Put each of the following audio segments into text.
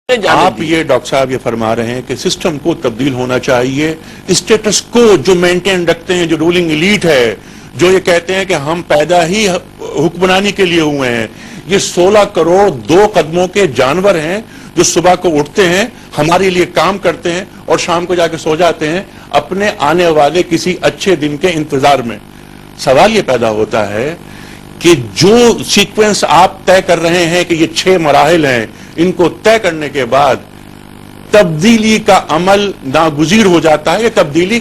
آپ یہ ڈاکٹر صاحب یہ فرما رہے ہیں کہ سسٹم کو تبدیل ہونا چاہیے، اسٹیٹس کو جو مینٹین رکھتے ہیں، جو رولنگ ایلیٹ ہے، جو یہ کہتے ہیں کہ ہم پیدا ہی حکمرانی کے لیے ہوئے ہیں، یہ 16 کروڑ 2 قدموں کے جانور ہیں جو صبح کو اٹھتے ہیں، ہمارے لیے کام کرتے ہیں اور شام کو جا کے سو جاتے ہیں اپنے آنے والے کسی اچھے دن کے انتظار میں۔ سوال یہ پیدا ہوتا ہے کہ جو سیکوینس آپ طے کر رہے ہیں کہ یہ 6 مراحل ہیں، ان کو طے کرنے کے بعد تبدیلی کا عمل ناگزیر ہو جاتا ہے، یہ تبدیلی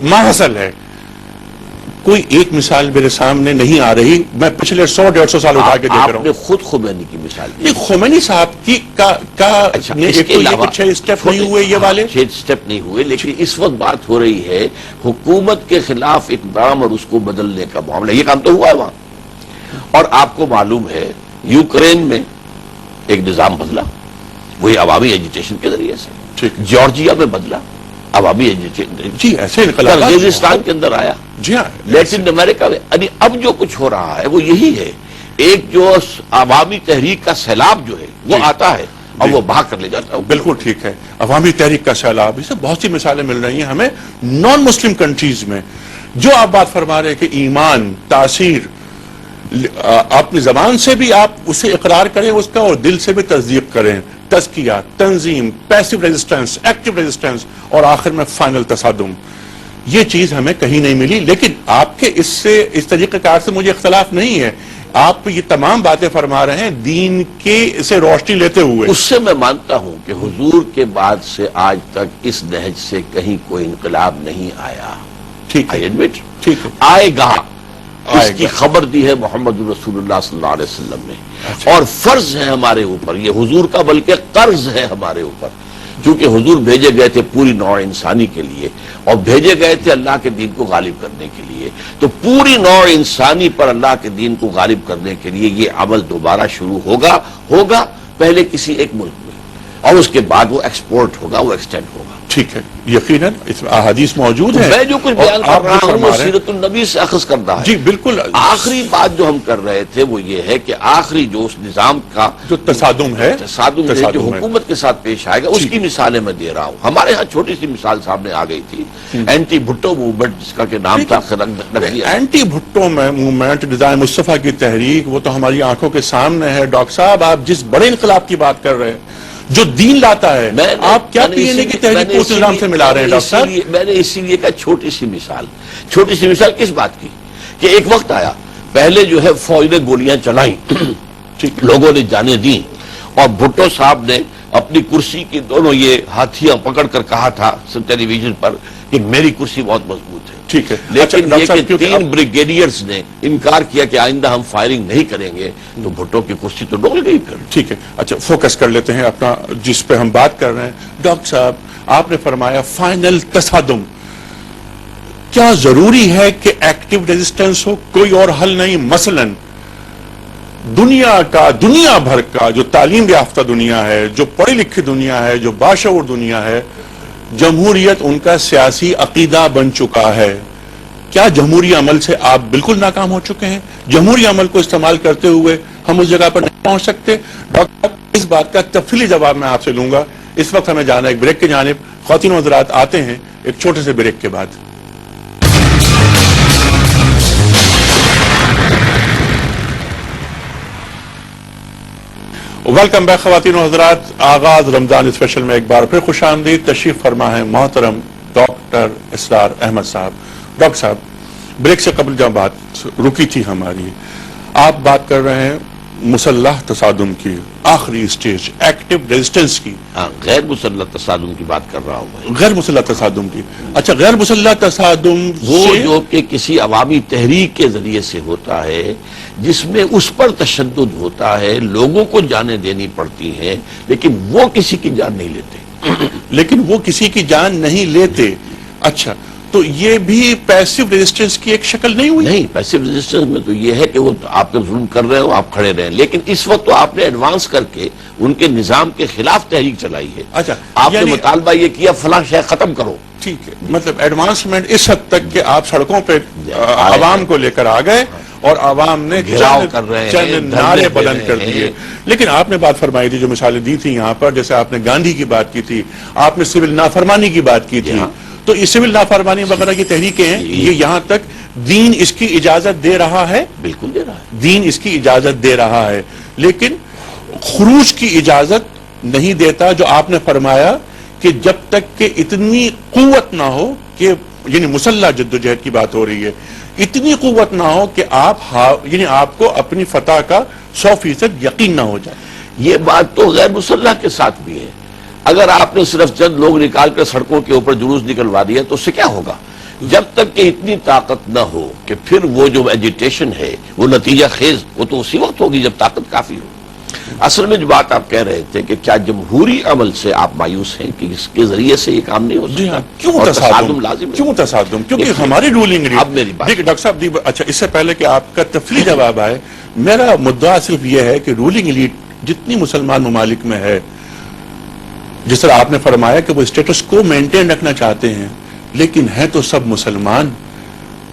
ماحصل ہے۔ کوئی ایک مثال میرے سامنے نہیں آ رہی، میں پچھلے 100-150 سال اٹھا کے دیکھ رہا ہوں۔ آپ نے خود خمینی کی مثال دی۔ خمینی صاحب کی اس کے علاوہ 6 سٹیپ نہیں ہوئے یہ والے؟ 6 سٹیپ نہیں ہوئے، لیکن اس وقت بات ہو رہی ہے حکومت کے خلاف اقدام اور اس کو بدلنے کا معاملہ، یہ کام تو ہوا ہے وہاں۔ اور آپ کو معلوم ہے یوکرین میں ایک نظام بدلا، وہی عوامی ایجیٹیشن کے ذریعے سے۔ جارجیا میں بدلا، عوامی ایجیٹیشن۔ جی ایسے انقلابات کرغزستان کے اندر آیا، جی ہاں، لیٹن امریکہ میں۔ یعنی اب جو کچھ ہو رہا ہے وہ یہی ہے، ایک جو عوامی تحریک کا سیلاب جو ہے وہ آتا ہے اور وہ بہا کر لے جاتا ہے۔ بالکل ٹھیک ہے، عوامی تحریک کا سیلاب، اس سے بہت سی مثالیں مل رہی ہیں ہمیں نان مسلم کنٹریز میں۔ جو آپ بات فرما رہے ہیں کہ ایمان، تاثیر، اپنی زبان سے بھی آپ اسے اقرار کریں اس کا اور دل سے بھی تصدیق کریں، تزکیہ، تنظیم، پیسو ریزسٹنس، ایکٹیو ریزسٹنس اور آخر میں فائنل تصادم، یہ چیز ہمیں کہیں نہیں ملی۔ لیکن آپ کے اس طریقہ کار سے مجھے اختلاف نہیں ہے، آپ یہ تمام باتیں فرما رہے ہیں دین کے سے روشنی لیتے ہوئے۔ اس سے میں مانتا ہوں کہ حضور کے بعد سے آج تک اس نہج سے کہیں کوئی انقلاب نہیں آیا۔ ٹھیک ہے، ٹھیک ہے، آئے گا، اس کی خبر دی ہے محمد رسول اللہ صلی اللہ علیہ وسلم نے، اور فرض ہے ہمارے اوپر، یہ حضور کا بلکہ قرض ہے ہمارے اوپر، کیونکہ حضور بھیجے گئے تھے پوری نوع انسانی کے لیے اور بھیجے گئے تھے اللہ کے دین کو غالب کرنے کے لیے۔ تو پوری نوع انسانی پر اللہ کے دین کو غالب کرنے کے لیے یہ عمل دوبارہ شروع ہوگا پہلے کسی ایک ملک میں، اور اس کے بعد وہ ایکسپورٹ ہوگا، وہ ایکسٹینڈ ہوگا۔ ٹھیک ہے، یقیناً اس میں احادیث موجود ہیں۔ میں جو کچھ بیان کر رہا ہوں وہ سیرت النبی سے اخذ کردہ ہے۔ جی بالکل۔ آخری بات جو ہم کر رہے تھے وہ یہ ہے کہ آخری جو اس نظام کا جو تصادم ہے جو حکومت کے ساتھ پیش آئے گا، اس کی مثالیں میں دے رہا ہوں۔ ہمارے ہاں چھوٹی سی مثال سامنے آ گئی تھی، اینٹی بھٹو موومنٹ جس کا کہ نام تھا۔ اینٹی بھٹو موومنٹ، نظام مصطفیٰ کی تحریک، وہ تو ہماری آنکھوں کے سامنے ہے۔ ڈاکٹر صاحب آپ جس بڑے انقلاب کی بات کر رہے ہیں جو دین لاتا ہے، آپ کیا پی این اے کی تحریک کو اس نظام سے ملا رہے ہیں ڈاکٹر صاحب؟ میں نے اسی لیے کہا چھوٹی سی مثال کس بات کی کہ ایک وقت آیا، پہلے جو ہے فوج نے گولیاں چلائیں، لوگوں نے جانیں دیں، اور بھٹو صاحب نے اپنی کرسی کی دونوں یہ ہاتھیاں پکڑ کر کہا تھا ٹیلی ویژن پر کہ میری کرسی بہت مضبوط ہے۔ ٹھیک ہے، لیکن یہ کہ 3 بریگیڈیئرز نے انکار کیا کہ آئندہ ہم فائرنگ نہیں کریں گے، تو بھٹو کی کرسی تو ڈول گئی پھر۔ ٹھیک ہے، اچھا فوکس کر لیتے ہیں اپنا جس پہ ہم بات کر رہے ہیں۔ ڈاکٹر صاحب آپ نے فرمایا فائنل تصادم، کیا ضروری ہے کہ ایکٹیو ریزسٹنس ہو؟ کوئی اور حل نہیں؟ مثلاً دنیا بھر کا جو تعلیم یافتہ دنیا ہے، جو پڑھی لکھی دنیا ہے، جو باشعور دنیا ہے، جمہوریت ان کا سیاسی عقیدہ بن چکا ہے۔ کیا جمہوری عمل سے آپ بالکل ناکام ہو چکے ہیں؟ جمہوری عمل کو استعمال کرتے ہوئے ہم اس جگہ پر نہیں پہنچ سکتے؟ ڈاکٹر اس بات کا تفصیلی جواب میں آپ سے لوں گا۔ اس وقت ہمیں جانا ایک بریک کی جانب۔ خواتین و حضرات آتے ہیں ایک چھوٹے سے بریک کے بعد۔ ویلکم بیک خواتین و حضرات، آغاز رمضان اسپیشل میں ایک بار پھر خوش آمدید۔ تشریف فرما ہے محترم ڈاکٹر اسرار احمد صاحب۔ ڈاکٹر صاحب بریک سے قبل جب بات رکی تھی ہماری، آپ بات کر رہے ہیں مسلح تصادم کی آخری سٹیج، ایکٹیو ریزسٹنس کی۔ غیر مسلح تصادم کی بات کر رہا ہوں۔ غیر مسلح تصادم کی، اچھا غیر مسلح تصادم وہ جو کہ کسی عوامی تحریک کے ذریعے سے ہوتا ہے، جس میں اس پر تشدد ہوتا ہے، لوگوں کو جانیں دینی پڑتی ہیں، لیکن وہ کسی کی جان نہیں لیتے۔ اچھا تو یہ بھی پیسو ریزسٹنس کی ایک شکل نہیں ہوئی؟ نہیں، پیسو ریزسٹنس میں تو یہ ہے کہ وہ آپ پہ ظلم کر رہے ہو، آپ کھڑے رہیں، لیکن اس وقت تو آپ نے ایڈوانس کر کے ان کے نظام کے خلاف تحریک چلائی ہے۔ اچھا آپ نے مطالبہ یہ کیا فلاں شے ختم کرو۔ ٹھیک ہے، مطلب ایڈوانسمنٹ اس حد تک کہ آپ سڑکوں پہ عوام کو لے کر آ گئے اور عوام نے گھیراؤ کر رہے ہیں، چند نعرے بلند کر دیے. لیکن آپ نے بات فرمائی تھی، جو مثالیں دی تھی یہاں پر، جیسے آپ نے گاندھی کی بات کی تھی، آپ نے سول نافرمانی کی بات کی تھی. تو یہ سول نافرمانی وغیرہ کی تحریکیں ہیں، یہ یہاں تک دین اس کی اجازت دے رہا ہے، بالکل دے رہا ہے، دین اس کی اجازت دے رہا ہے، لیکن خروج کی اجازت نہیں دیتا. جو آپ نے فرمایا کہ جب تک کہ اتنی قوت نہ ہو کہ یعنی مسلح جدوجہد کی بات ہو رہی ہے، اتنی قوت نہ ہو کہ یعنی آپ کو اپنی فتح کا 100% یقین نہ ہو جائے. یہ بات تو غیر مسلح کے ساتھ بھی ہے. اگر آپ نے صرف چند لوگ نکال کر سڑکوں کے اوپر جلوس نکلوا دیا تو اس سے کیا ہوگا؟ جب تک کہ اتنی طاقت نہ ہو کہ پھر وہ جو ایجیٹیشن ہے وہ نتیجہ خیز، وہ تو اسی وقت ہوگی جب طاقت کافی ہو. اصل میں جو بات آپ کہہ رہے تھے کہ کیا جمہوری عمل سے آپ مایوس ہیں کہ اس کے ذریعے سے یہ کام نہیں ہو سکتا؟ کیوں اور تصادم لازم ہے. کیوں تصادم؟ کیونکہ ہماری رولنگ اب میری بات دیکھیں ڈاکٹر صاحب، اچھا اس سے پہلے کہ آپ کا تفصیلی جواب آئے، میرا مدعا صرف یہ ہے کہ رولنگ ایلیٹ جتنی مسلمان ممالک میں ہے، جس طرح آپ نے فرمایا کہ وہ اسٹیٹس کو مینٹین رکھنا چاہتے ہیں، لیکن ہیں تو سب مسلمان،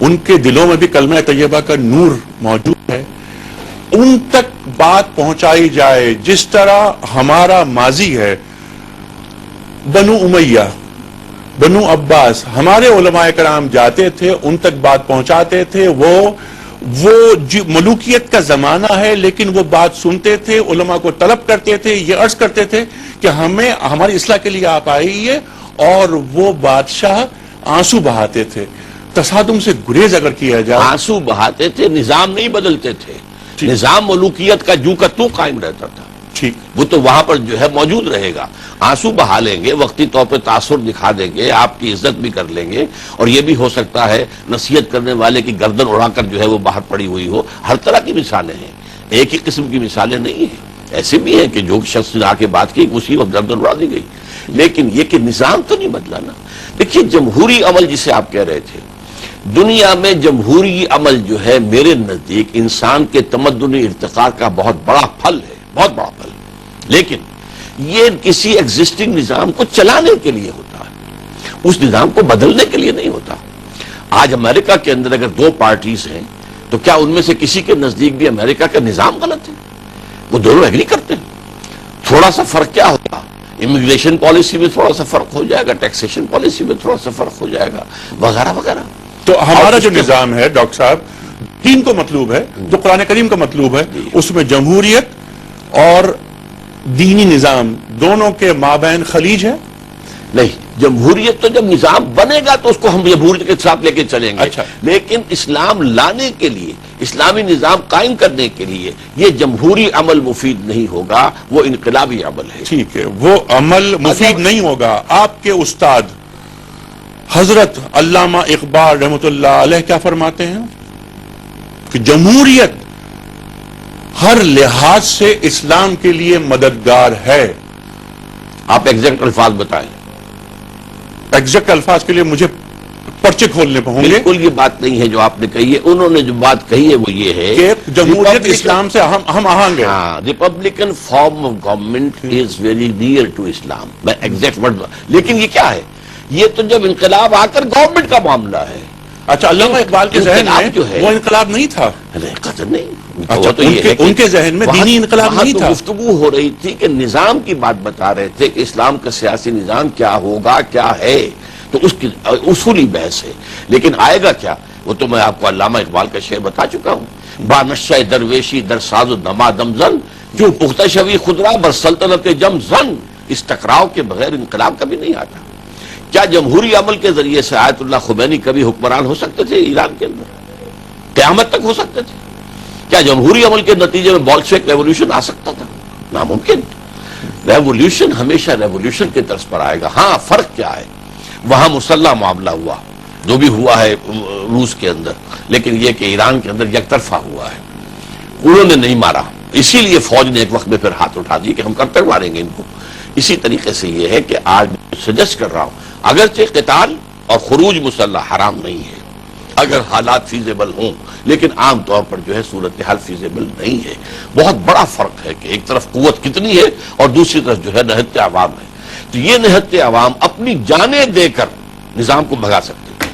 ان کے دلوں میں بھی کلمہ طیبہ کا نور موجود ہے. ان تک بات پہنچائی جائے جس طرح ہمارا ماضی ہے. بنو امیہ، بنو عباس، ہمارے علماء کرام جاتے تھے، ان تک بات پہنچاتے تھے. وہ ملوکیت کا زمانہ ہے لیکن وہ بات سنتے تھے، علماء کو طلب کرتے تھے، یہ عرض کرتے تھے کہ ہمیں ہماری اصلاح کے لیے آپ آئیے، اور وہ بادشاہ آنسو بہاتے تھے. تصادم سے گریز اگر کیا جائے، آنسو بہاتے تھے، نظام نہیں بدلتے تھے. نظام ملوکیت کا جو کا تو قائم رہتا تھا. ٹھیک، وہ تو وہاں پر جو ہے موجود رہے گا. آنسو بہا لیں گے، وقتی طور پہ تاثر دکھا دیں گے، آپ کی عزت بھی کر لیں گے، اور یہ بھی ہو سکتا ہے نصیحت کرنے والے کی گردن اڑا کر جو ہے وہ باہر پڑی ہوئی ہو. ہر طرح کی مثالیں ہیں، ایک ہی قسم کی مثالیں نہیں ہیں. ایسے بھی ہیں کہ جو شخص نے آ کے بات کی اسی وقت گردن اڑا دی گئی. لیکن یہ کہ نظام تو نہیں بدلا نا. دیکھیے جمہوری عمل جسے آپ کہہ رہے تھے، دنیا میں جمہوری عمل جو ہے میرے نزدیک انسان کے تمدنی ارتقاء کا بہت بڑا پھل ہے، بہت بڑا پھل. لیکن یہ کسی ایگزسٹنگ نظام کو چلانے کے لیے ہوتا ہے، اس نظام کو بدلنے کے لیے نہیں ہوتا. آج امریکہ کے اندر اگر دو پارٹیز ہیں تو کیا ان میں سے کسی کے نزدیک بھی امریکہ کا نظام غلط ہے؟ وہ دونوں ایگری کرتے ہیں. تھوڑا سا فرق کیا ہوگا؟ امیگریشن پالیسی میں تھوڑا سا فرق ہو جائے گا، ٹیکسیشن پالیسی میں تھوڑا سا فرق ہو جائے گا، وغیرہ وغیرہ. تو ہمارا جو نظام ہے ڈاکٹر صاحب، دین کو مطلوب ہے، جو قرآن کریم کا مطلوب ہے، اس میں جمہوریت اور دینی نظام دونوں کے مابین خلیج ہے. نہیں، جمہوریت تو جب نظام بنے گا تو اس کو ہم جمہوریت کے ساتھ لے کے چلیں گے. اچھا. لیکن اسلام لانے کے لیے، اسلامی نظام قائم کرنے کے لیے یہ جمہوری عمل مفید نہیں ہوگا، وہ انقلابی عمل ہے. ٹھیک ہے، وہ عمل مفید نہیں ہوگا. آپ کے استاد حضرت علامہ اقبال رحمۃ اللہ علیہ کیا فرماتے ہیں کہ جمہوریت ہر لحاظ سے اسلام کے لیے مددگار ہے. آپ ایگزیکٹ الفاظ بتائیں. ایگزیکٹ الفاظ کے لیے مجھے پرچے کھولنے پہ ہوں گے. بالکل یہ بات نہیں ہے جو آپ نے کہی ہے. انہوں نے جو بات کہی ہے وہ یہ ہے کہ جمہوریت اسلام سے ہم آہنگ ہے. Republican form of government is very near to Islam. میں ایگزیکٹ ورڈ، لیکن یہ کیا ہے؟ یہ تو جب انقلاب آ کر گورنمنٹ کا معاملہ ہے. اچھا، علامہ اقبال کے ذہن میں جو ہے وہ انقلاب نہیں تھا. قدر نہیں. اچھا، ان کے ذہن میں دینی انقلاب نہیں تھا. گفتگو ہو رہی تھی کہ نظام کی بات بتا رہے تھے کہ اسلام کا سیاسی نظام کیا ہوگا، کیا ہے. تو اس کی اصولی بحث ہے. لیکن آئے گا کیا؟ وہ تو میں آپ کو علامہ اقبال کا شعر بتا چکا ہوں. بانشہ درویشی در ساز و نما دم زن، جو پختہ شوی خدرا بر سلطنت جم زن. اس ٹکراؤ کے بغیر انقلاب کبھی نہیں آتا. کیا جمہوری عمل کے ذریعے سے آیت اللہ خمینی کبھی حکمران ہو سکتے تھے ایران کے اندر؟ قیامت تک ہو سکتے تھے. کیا جمہوری عمل کے نتیجے میں بولشوک ریولوشن آ سکتا تھا؟ ناممکن. ریولوشن ہمیشہ ریولوشن کے طرز پر آئے گا. ہاں، فرق کیا ہے؟ وہاں مسلح معاملہ ہوا، جو بھی ہوا ہے روس کے اندر، لیکن یہ کہ ایران کے اندر یک طرفہ ہوا ہے. انہوں نے نہیں مارا، اسی لیے فوج نے ایک وقت میں پھر ہاتھ اٹھا دی کہ ہم کب تک ماریں گے ان کو. اسی طریقے سے یہ ہے کہ آج سجیسٹ کر رہا ہوں، اگرچہ قتال اور خروج مسلح حرام نہیں ہے اگر حالات فیزیبل ہوں، لیکن عام طور پر جو ہے صورتحال فیزیبل نہیں ہے. بہت بڑا فرق ہے کہ ایک طرف قوت کتنی ہے اور دوسری طرف جو ہے نہتے عوام ہے. تو یہ نہتے عوام اپنی جانیں دے کر نظام کو بھگا سکتے ہیں.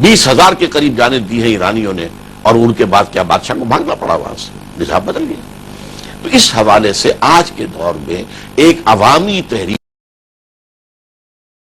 20,000 کے قریب جانیں دی ہیں ایرانیوں نے، اور ان کے بعد کیا بادشاہ کو بھاگنا پڑا وہاں سے، نظام بدل گیا۔ تو اس حوالے سے آج کے دور میں ایک عوامی تحریک